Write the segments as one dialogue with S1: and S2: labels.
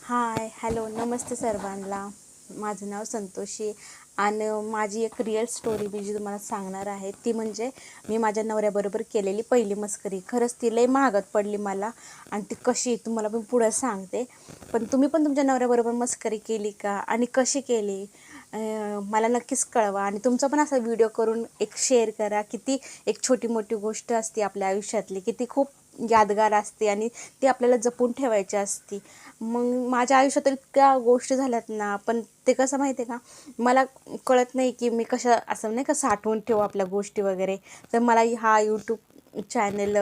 S1: हाय, hello, नमस्ते सर्वांना. माझं नाव संतोषी आणि माझी एक रिअल स्टोरी मी जी तुम्हाला सांगणार आहे ती म्हणजे मी माझ्या नवऱ्याबरोबर केलेली पहिली मस्करी. खरंच ती लई महागात पडली मला आणि ती कशी तुम्हाला पण पुढं सांगते. पण तुम्ही पण तुमच्या नवऱ्याबरोबर मस्करी केली का आणि कशी केली मला नक्कीच कळवा. आणि तुमचा पण असा व्हिडिओ करून एक शेअर करा. किती एक छोटी मोठी गोष्ट असते आपल्या आयुष्यातली, किती खूप यादगार असते आणि ती आपल्याला जपून ठेवायची असते. मग माझ्या आयुष्यात इतक्या गोष्टी झाल्यात ना, पण ते कसं माहिती आहे का, मला कळत नाही की मी कशा असं नाही का साठवून ठेवू आपल्या गोष्टी वगैरे. तर मला हा यूट्यूब चॅनल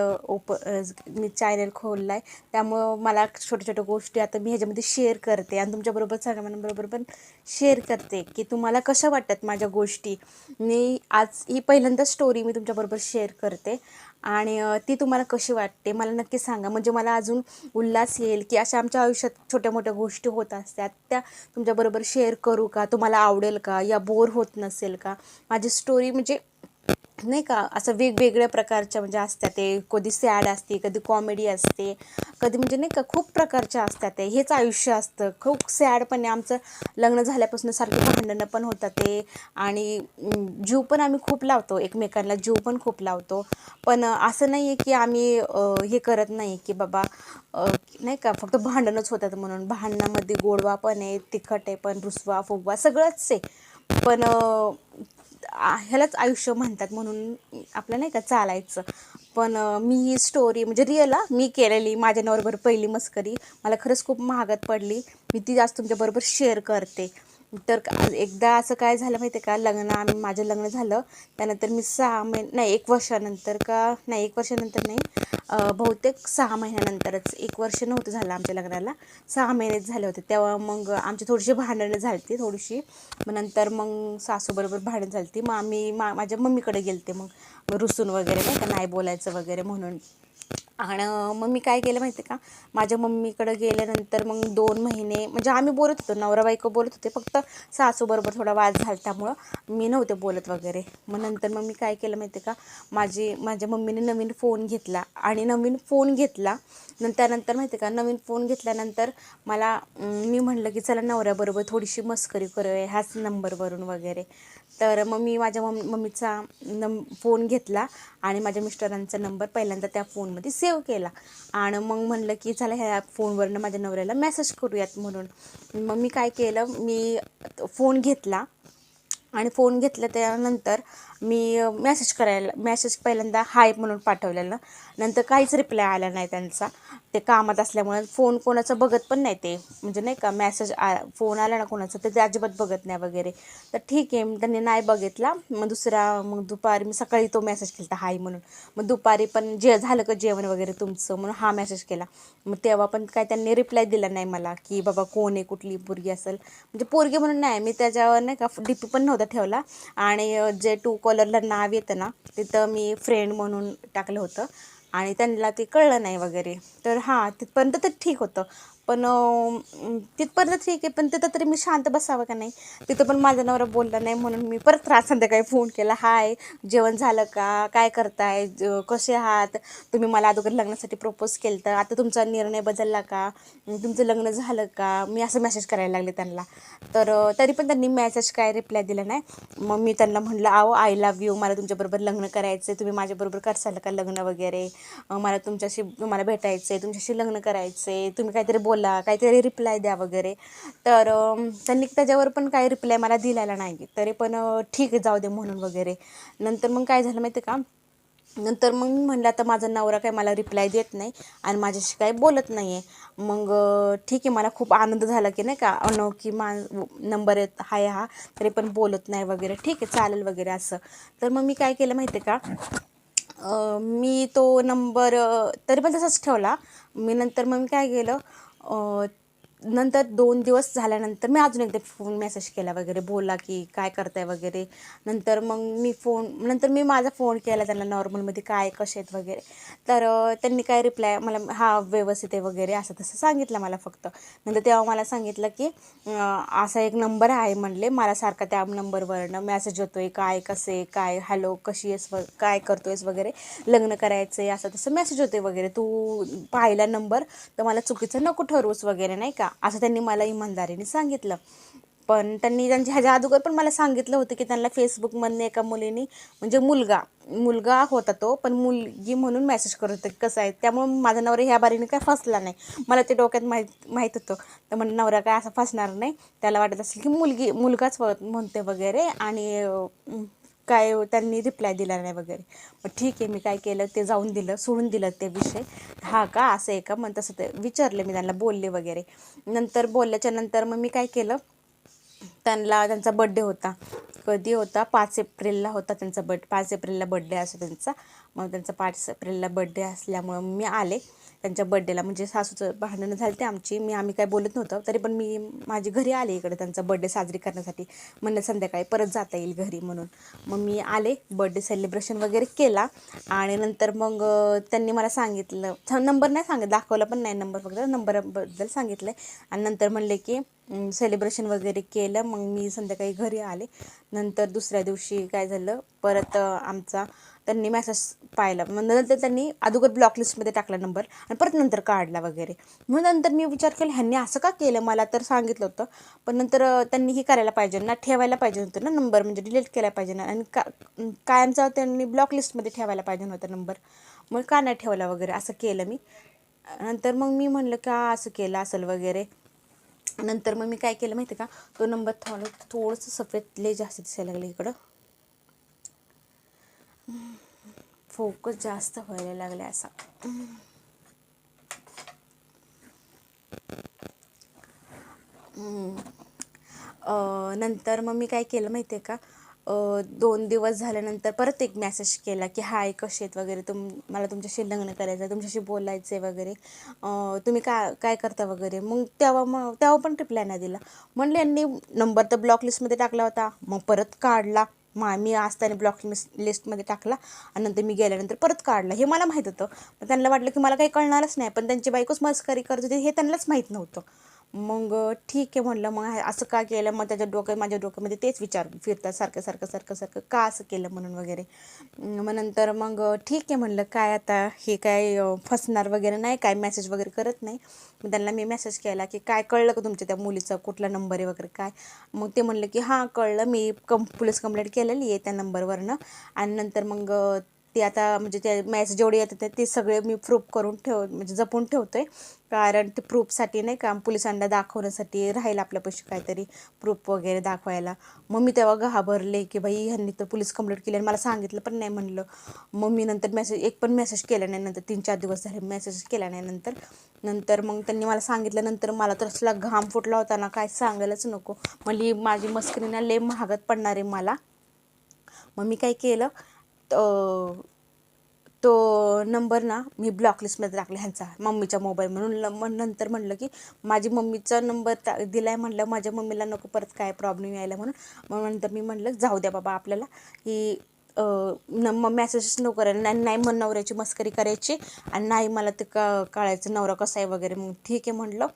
S1: मी चॅनल खोलला आहे. त्यामुळं मला छोट्या छोट्या गोष्टी आता मी ह्याच्यामध्ये शेअर करते आणि तुमच्याबरोबर सगळ्यांबरोबर पण शेअर करते की तुम्हाला कशा वाटतात माझ्या गोष्टी. मी आज ही पहिल्यांदा स्टोरी मी तुमच्याबरोबर शेअर करते आणि ती तुम्हाला कशी वाटते मला नक्की सांगा. म्हणजे मला अजून उल्हास येईल की अशा आमच्या आयुष्यात छोट्या मोठ्या गोष्टी होत असतात, त्या तुमच्याबरोबर शेअर करू का, तुम्हाला आवडेल का, या बोर होत नसेल का. माझी स्टोरी म्हणजे नाही का असं वेगवेगळ्या प्रकारच्या म्हणजे असतात. ते कधी सॅड असते, कधी कॉमेडी असते, कधी म्हणजे नाही का खूप प्रकारच्या असतात. ते हेच आयुष्य असतं. खूप सॅड पण आहे आमचं. लग्न झाल्यापासून सारखी भांडणं पण होतात ते आणि जीव पण आम्ही खूप लावतो एकमेकांना, जीव पण खूप लावतो. पण असं नाही आहे की आम्ही हे करत नाही की बाबा नाही का फक्त भांडणच होतात म्हणून. भांडणामध्ये गोडवा पण आहे, तिखट आहे, पण रुसवा फुगवा सगळंच आहे. पण ह्यालाच आयुष्य म्हणतात म्हणून आपलं नाही का चालायचं. पण मी ही स्टोरी म्हणजे रिअल मी केलेली माझ्या नवऱ्याबरोबर पहिली मस्करी मला खरंच खूप महागात पडली. मी ती आज तुमच्याबरोबर शेअर करते. तर एकदा असं काय झालं माहिती आहे का, माझं लग्न झालं त्यानंतर मी 6 महिने नाही 1 वर्षानंतर का नाही 1 वर्षानंतर नाही, बहुतेक 6 महिन्यानंतरच, 1 वर्ष नव्हतं झालं आमच्या लग्नाला, 6 महिनेच झाले होते. तेव्हा मग आमची थोडीशी भांडणं झाली होती थोडीशी. मग नंतर मग सासूबरोबर भांडण झाली होती. मग आम्ही माझ्या मम्मीकडे गेलते मग रुसून वगैरे नाही का, नाही बोलायचं वगैरे म्हणून. आणि मग मी काय केलं माहिती आहे का, माझ्या मम्मीकडं गेल्यानंतर मग 2 महिने म्हणजे आम्ही बोलत होतो, नवरा बायको बोलत होते. फक्त सासूबरोबर थोडा वाद झाला त्यामुळं मी नव्हते बोलत वगैरे. मग नंतर मग मी काय केलं माहिती आहे का, माझ्या मम्मीने नवीन फोन घेतला आणि नवीन फोन घेतला. त्यानंतर माहिती आहे का, नवीन फोन घेतल्यानंतर मला मी म्हटलं की चला नवऱ्याबरोबर थोडीशी मस्करी करूया ह्याच नंबरवरून वगैरे. तर मग मी माझ्या मम्मीचा फोन घेतला आणि माझ्या मिस्टरांचा नंबर पहिल्यांदा त्या फोनमध्ये सेव्ह केला. आणि मग म्हणलं की चला ह्या फोनवरनं माझ्या नवऱ्याला मेसेज करूयात म्हणून. मग मी काय केलं, मी फोन घेतला आणि फोन घेतला त्यानंतर मी मेसेज पहिल्यांदा हाय म्हणून पाठवलेलं. नंतर काहीच रिप्लाय आला नाही त्यांचा. ते कामात असल्यामुळे फोन कोणाचा बघत पण नाही ते, म्हणजे नाही का फोन आला ना कोणाचा तर ते अजिबात बघत नाही वगैरे. तर ठीक आहे त्यांनी नाही बघितला. मग दुपारी मी सकाळी तो मेसेज केला हाय म्हणून. मग दुपारी पण झालं का जेवण वगैरे तुमचं म्हणून हा मेसेज केला. मग तेव्हा पण काय त्यांनी रिप्लाय दिला नाही मला की बाबा कोण आहे, कुठली पोरगी असेल. म्हणजे पोरगी म्हणून नाही, मी त्याच्यावर नाही का डीपी पण नव्हता ठेवला. आणि जे Truecallerला नाव येतं ना तिथं मी फ्रेंड म्हणून टाकलं होतं आणि त्यांना ते कळलं नाही वगैरे. तर हां तिथपर्यंत तर ठीक होतं. पण तिथपर्यंत ठीक आहे, पण तिथं तरी मी शांत बसावं का नाही. तिथं पण माझा नवरा बोलला नाही म्हणून मी परत संध्याकाळी फोन केला, हाय जेवण झालं का, काय करताय, कसे आहात तुम्ही, मला अगोदर लग्नासाठी प्रपोज केलं तर आता तुमचा निर्णय बदलला का, तुमचं लग्न झालं का, मी असं मेसेज करायला लागले त्यांना. तर तरी पण त्यांनी मेसेज काय रिप्लाय दिला नाही. मग मी त्यांना म्हटलं आहो आय लव्ह यू, मला तुमच्याबरोबर लग्न करायचं आहे, तुम्ही माझ्याबरोबर करसाल का लग्न वगैरे, मला तुम्हाला भेटायचं आहे, तुमच्याशी लग्न करायचं आहे, तुम्ही काहीतरी बोला, काहीतरी रिप्लाय द्या वगैरे. तर त्यांनी त्याच्यावर पण काही रिप्लाय मला दिलेला नाही. तरी पण ठीक आहे जाऊ दे म्हणून वगैरे. नंतर मग काय झालं माहिती आहे का, नंतर मग मी म्हणलं आता माझा नवरा काय मला रिप्लाय देत नाही आणि माझ्याशी काही बोलत नाही आहे. मग ठीक आहे, मला खूप आनंद झाला की नाही का अनोळखी नंबर येत हाय हा तरी पण बोलत नाही वगैरे, ठीक आहे चालेल वगैरे असं. तर मग मी काय केलं माहिती आहे का, मी तो नंबर तरी पण तसाच ठेवला. नंतर मग मी काय केलं, नंतर 2 दिवस झाल्यानंतर मी अजून एकदा फोन मेसेज केला वगैरे, बोला की काय करताय वगैरे. नंतर मी माझा फोन केला त्यांना नॉर्मलमध्ये, काय कसे आहेत वगैरे. तर त्यांनी काय रिप्लाय मला हा व्यवस्थित आहे वगैरे असं तसं सांगितलं मला फक्त. नंतर तेव्हा मला सांगितलं की असा एक नंबर आहे म्हणले, मला सारखा त्या नंबरवरनं मेसेज होतो आहे, काय कसे काय हॅलो कशी आहेस काय करतो आहेस वगैरे, लग्न करायचं आहे असं तसं मेसेज होते वगैरे, तू पाहिला नंबर तर मला चुकीचं नको ठरवूस वगैरे नाही का असं त्यांनी मला इमानदारीने सांगितलं. पण त्यांनी ह्याच्या अगोदर पण मला सांगितलं होतं की त्यांना फेसबुकमधनं एका मुलीने, म्हणजे मुलगा होता तो, पण मुलगी म्हणून मेसेज करत होते कसं आहे. त्यामुळे माझा नवरा ह्या बारीने काय फसला नाही. मला ते डोक्यात माहीत होतं. तर म्हणजे नवरा काय असं फसणार नाही, त्याला वाटत असेल की मुलगाच म्हणते वगैरे. आणि काय त्यांनी रिप्लाय दिला नाही वगैरे. मग ठीक आहे, मी काय केलं, ते जाऊन दिलं, सोडून दिलं ते विषय. हा का, असं आहे का, मग तसं ते विचारले मी त्यांना, बोलले वगैरे. नंतर बोलल्याच्या नंतर मग मी काय केलं, त्यांचा बड्डे होता. कधी होता, 5 एप्रिलला होता त्यांचा 5 एप्रिलला बड्डे असतो त्यांचा. मग त्यांचा 5 एप्रिलला बड्डे असल्यामुळं मी आले त्यांच्या बड्डेला. म्हणजे सासूचं भांडणं झाली ते आम्ही काय बोलत नव्हतं, तरी पण मी माझी घरी आले इकडे त्यांचा बड्डे साजरी करण्यासाठी. म्हणलं संध्याकाळी परत जाता येईल घरी म्हणून. मग मी आले, बड्डे सेलिब्रेशन वगैरे केला. आणि नंतर मग त्यांनी मला सांगितलं, नंबर नाही सांगितलं, दाखवला पण नाही नंबर, फक्त नंबरबद्दल सांगितलं. आणि नंतर म्हणले की सेलिब्रेशन वगैरे केलं. मग मी संध्याकाळी घरी आले. नंतर दुसऱ्या दिवशी काय झालं, परत त्यांनी मेसेज पाहिला. मग नंतर त्यांनी अगोदर ब्लॉकलिस्टमध्ये टाकला नंबर, आणि परत नंतर काढला वगैरे. मग नंतर मी विचार केला, ह्यांनी असं का केलं, मला तर सांगितलं होतं. पण नंतर त्यांनी ही करायला पाहिजे ना, ठेवायला पाहिजे होतं ना नंबर, म्हणजे डिलीट केला पाहिजे ना. आणि कायमचा त्यांनी ब्लॉकलिस्टमध्ये ठेवायला पाहिजे नव्हता नंबर. मग का नाही ठेवला वगैरे, असं केलं मी. नंतर मग मी म्हणलं का असं केलं असेल वगैरे. नंतर मग मी काय केलं माहिती का, तो नंबर थोडंसं सफेद लय जास्त दिसायला लागलं इकडं, फोकस जास्त व्हायला लागला असा. नंतर मग मी काय केलं माहिती आहे का, 2 दिवस झाल्यानंतर परत एक मेसेज केला की हाय कसे आहेत वगैरे, मला तुमच्याशी लग्न करायचं आहे, तुमच्याशी बोलायचं आहे वगैरे, तुम्ही काय करता वगैरे. मग तेव्हा पण रिप्लाय नाही दिला. म्हणले यांनी नंबर तर ब्लॉक लिस्टमध्ये टाकला होता, मग परत काढला. मी असताना ब्लॉक लिस्टमध्ये टाकला, आणि नंतर मी गेल्यानंतर परत काढला. हे मला माहीत होतं, पण त्यांना वाटलं की मला काही कळणारच नाही. पण त्यांची बायकोच मस्करी करत होती हे त्यांनाच माहीत नव्हतं. मग ठीक आहे म्हणलं, मग असं का केलं. मग माझ्या डोक्यामध्ये तेच विचार फिरतात सारखं का असं केलं म्हणून वगैरे. मग नंतर मग ठीक आहे म्हणलं, काय आता हे काय फसणार वगैरे नाही, काय मेसेज वगैरे करत नाही. मग त्यांना मी मेसेज केला की काय कळलं का तुमच्या त्या मुलीचा कुठला नंबर आहे वगैरे काय. मग ते म्हणलं की हां कळलं, मी पोलीस कंप्लेंट केलेली आहे त्या नंबरवरनं. आणि नंतर मग ते आता म्हणजे ते मेसेज जेवढे येतात ते सगळे मी प्रूफ करून म्हणजे जपून ठेवतो आहे. कारण ते प्रूफसाठी नाही का, पोलिसांना दाखवण्यासाठी राहील आपल्यापाशी काहीतरी प्रूफ वगैरे दाखवायला. मग मी तेव्हा घाबरले की बाई ह्यांनी तर पोलीस कंप्लेंट केली आणि मला सांगितलं पण नाही म्हणलं. मग मी नंतर एक पण मेसेज केला नाही. नंतर 3-4 दिवस झाले मेसेज केला नाही. नंतर मग त्यांनी मला सांगितलं. नंतर मला तर असला घाम फुटला होता ना, काय सांगायलाच नको. म्हणली माझी मस्करीना लय महागात पडणार आहे मला. मग मी काय केलं, तो नंबर ना मी ब्लॉकलिस्टमध्ये टाकला ह्यांचा मम्मीचा मोबाईल म्हणून. मग नंतर म्हणलं की माझी मम्मीचा नंबर दिला आहे, म्हणलं माझ्या मम्मीला नको परत काय प्रॉब्लेम यायला म्हणून. मग नंतर मी म्हणलं जाऊ द्या बाबा आपल्याला की मेसेजेस नको करायला, नाही मग नवऱ्याची मस्करी करायची, आणि नाही मला ते कळायचं नवरा कसा आहे वगैरे. मग ठीक आहे म्हटलं,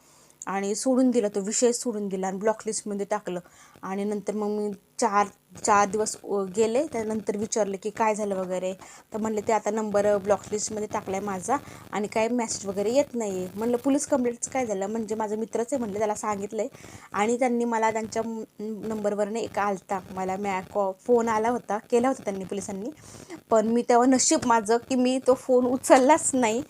S1: आणि सोडून दिला तो विषय, सोडून दिला आणि ब्लॉकलिस्टमध्ये टाकलं. आणि नंतर मग मी 4 दिवस गेले. त्यानंतर विचारले की काय झालं वगैरे. तर म्हणले ते आता नंबर ब्लॉकलिस्टमध्ये टाकला आहे माझा, आणि काय मेसेज वगैरे येत नाही आहे. म्हणलं पोलीस कंप्लेंटचं काय झालं, म्हणजे माझा मित्रच आहे म्हणले, त्याला सांगितलं आहे. आणि त्यांनी मला त्यांच्या नंबरवरनं एक आलता मला फोन आला होता, केला होता त्यांनी पोलिसांनी. पण मी तेव्हा नशीब माझं की मी तो फोन उचललाच नाही.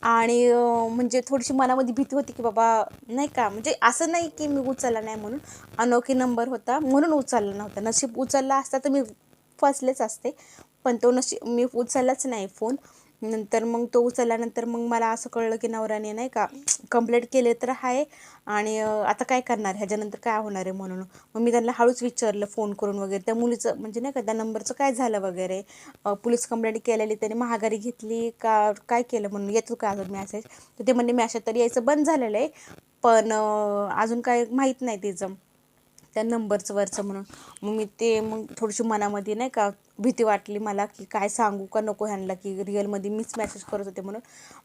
S1: आणि म्हणजे थोडीशी मनामध्ये भीती होती की बाबा नाही का, म्हणजे असं नाही की मी उचलला नाही म्हणून, अनोळखी नंबर होता म्हणून उचलला नव्हता. नशीब उचलला असता तर मी फसलेच असते. पण तो मी उचललाच नाही फोन. नंतर मग तो उचलल्यानंतर मग मला असं कळलं की नवऱ्याने नाही का कंप्लेंट केले तर आहे, आणि आता काय करणार, ह्याच्यानंतर काय होणार आहे म्हणून. मग मी त्यांना हळूच विचारलं फोन करून वगैरे, त्या मुलीचं म्हणजे नाही का त्या नंबरचं काय झालं वगैरे, पोलीस कंप्लेंट केलेली त्याने महागारी घेतली का काय केलं म्हणून, येतो का अजून मॅसेज. तर ते म्हणणे मॅसेज तरी यायचं बंद झालेलं आहे, पण अजून काय माहीत नाही तिचं. त्या नंबरचं वरचं म्हणून. मग थोडीशी मनामध्ये नाही का भीती वाटली मला की काय सांगू का नको ह्यांना की रिअलमध्ये मीच मेसेज करत होते म्हणून.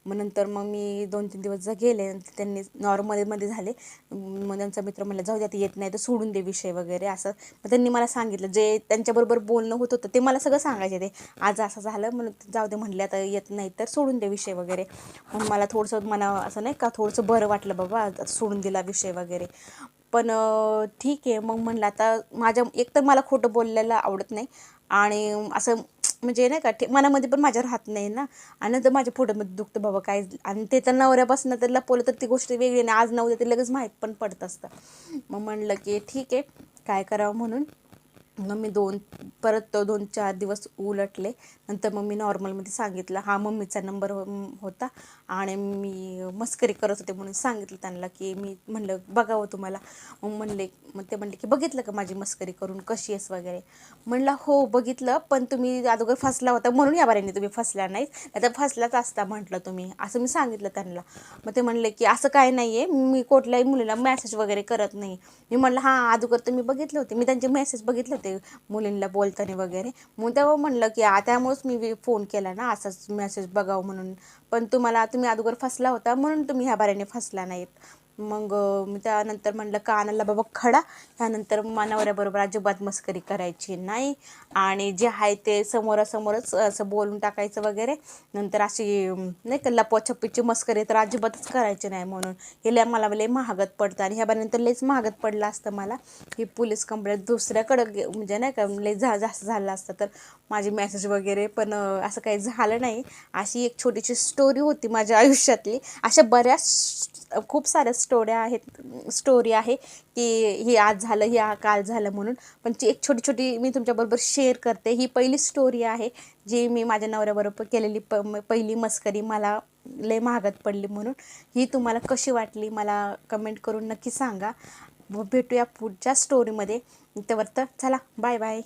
S1: मग नंतर मी 2-3 दिवस गेले, त्यांनी नॉर्मलमध्ये झाले. मग त्यांचा मित्र म्हणला जाऊ दे आता येत नाही तर सोडून दे विषय वगैरे असं. मग त्यांनी मला सांगितलं जे त्यांच्याबरोबर बोलणं होत होतं ते मला सगळं सांगायचे, ते आज असं झालं म्हणून जाऊ दे म्हणले आता येत नाही तर सोडून दे विषय वगैरे. मग मला थोडंसं असं नाही का थोडंसं बरं वाटलं बाबा सोडून दिला विषय वगैरे. पण ठीक आहे मग म्हणलं आता एक तर मला खोटं बोलायला आवडत नाही आणि असं म्हणजे नाही का मनामध्ये पण माझ्या राहत नाही ना. आणि नंतर माझ्या पोटामध्ये दुखतं बाबा काय, आणि ते तर नवऱ्यापासून तर लपवलं तर ती गोष्ट वेगळी नाही, आज नव्हतं ते लगेच माहीत पण पडत असतं. मग म्हणलं की ठीक आहे काय करावं म्हणून. मग मी परत 2-4 दिवस उलटले. नंतर मग मी नॉर्मलमध्ये सांगितलं, हा मम्मीचा नंबर होता आणि मी मस्करी करत होते म्हणून सांगितलं त्यांना की मी म्हणलं बघावं तुम्हाला. मग ते म्हणले की बघितलं का माझी मस्करी करून कशी आहेस वगैरे. म्हणलं हो बघितलं, पण तुम्ही अगोदर फसला होता म्हणून या बारीने तुम्ही फसला नाहीत, नाही तर फसलाच असता म्हटलं तुम्ही, असं मी सांगितलं त्यांना. मग ते म्हणले की असं काय नाही आहे, मी कुठल्याही मुलीला मेसेज वगैरे करत नाही. मी म्हणलं हां अगोदर तर मी बघितले होते, मी त्यांचे मेसेज बघितले होते मुलींना बोलताना वगैरे. मग तेव्हा म्हणलं की त्यामुळेच मी फोन केला ना असाच मेसेज बघावं म्हणून. पण तुम्ही अगोदर फसला होता म्हणून तुम्ही ह्या बाऱ्याने फसला नाहीत. मग मी त्यानंतर म्हणलं कानाला बाबा खडा, त्यानंतर नवऱ्याबरोबर अजिबात मस्करी करायची नाही आणि जे आहे ते समोरासमोरच असं बोलून टाकायचं वगैरे. नंतर अशी नाही का लपवाछपवीची मस्करी तर अजिबातच करायची नाही म्हणून. हे मला लय महागात पडतं आणि ह्या बाऱ्यानंतर लयच महागात पडलं असतं मला. ही पोलीस कंप्लेंट दुसऱ्याकडं म्हणजे नाही का लय जास्त झालं असतं तर माझी मेसेज वगैरे. पण असं काही झालं नाही. अशी एक छोटीशी स्टोरी होती माझ्या आयुष्यातली. अशा बऱ्याच खूप साऱ्या स्टोरी आहे की हे आज झालं हे काल झालं म्हणून. पण एक छोटी मी तुमच्याबरोबर शेअर करते. ही पहिली स्टोरी आहे जी मी माझ्या नवऱ्याबरोबर केलेली पहिली मस्करी मला लय महागात पडली म्हणून. ही तुम्हाला कशी वाटली मला कमेंट करून नक्की सांगा. भेटूया पुढच्या स्टोरीमध्ये. तेव्हा तर चला बाय बाय.